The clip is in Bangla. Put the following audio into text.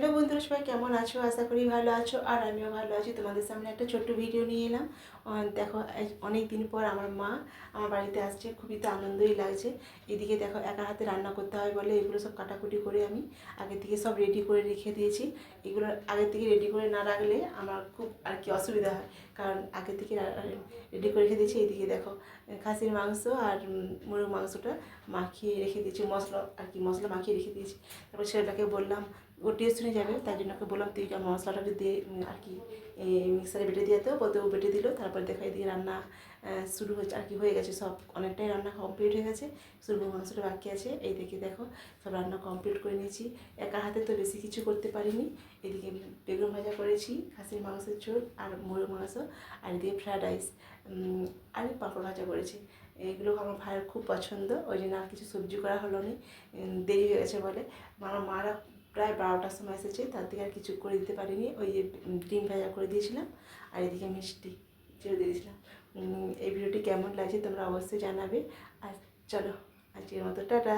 হ্যালো বন্ধুরা, সবাই কেমন আছো? আশা করি ভালো আছো, আর আমিও ভালো আছি। তোমাদের সামনে একটা ছোট্ট ভিডিও নিয়ে এলাম। দেখো, অনেক দিন পর আমার মা আমার বাড়িতে আসছে, খুবই তো আনন্দই লাগছে। এদিকে দেখো, একা হাতে রান্না করতে হয় বলে এগুলো সব কাটাকুটি করে আমি আগে থেকে সব রেডি করে রেখে দিয়েছি। এগুলো আগে থেকে রেডি করে না রাখলে আমার খুব আর কি অসুবিধা হয়, কারণ আগে থেকে রেডি করে রেখে দিয়েছি। এদিকে দেখো, খাসির মাংস আর মুরগির মাংসটা মাখিয়ে রেখে দিয়েছি, মশলা মাখিয়ে রেখে দিয়েছি। তারপর ছেলেটাকে বললাম, ও টেস্ট শুনে যাবে, তাই জন্য ওকে বললাম তুই মশলাটা দিয়ে আর কি মিক্সারে বেটে দিয়ে তো বলতে, ও বেটে দিল। তারপর দেখা দিয়ে রান্না শুরু হয়েছে আর কি, হয়ে গেছে সব, অনেকটাই রান্না কমপ্লিট হয়ে গেছে, শুধু মাংসটা বাকি আছে। এই দেখে দেখো, সব রান্না কমপ্লিট করে নিয়েছি। একা হাতে তো বেশি কিছু করতে পারিনি। এদিকে বেগুন ভাজা করেছি, খাসির মাংসের ঝোল আর মুরগির মাংস, আর এদিকে ফ্রায়েড রাইস আর পাঁপড় ভাজা করেছি। এগুলো আমার ভাইয়ের খুব পছন্দ, ওই জন্য আর কিছু সবজি করা হলো না, দেরি হয়ে গেছে বলে। আমার মারা প্রায় 12টার সময় এসেছে, তার থেকে আর কিছু করে দিতে পারিনি। ওই যে ডিম ভাজা করে দিয়েছিলাম, আর এদিকে মিষ্টি ছেড়ে দিয়েছিলাম। এই ভিডিওটি কেমন লাগছে তোমরা অবশ্যই জানাবে। আর চলো, আজকের মতো টাটা।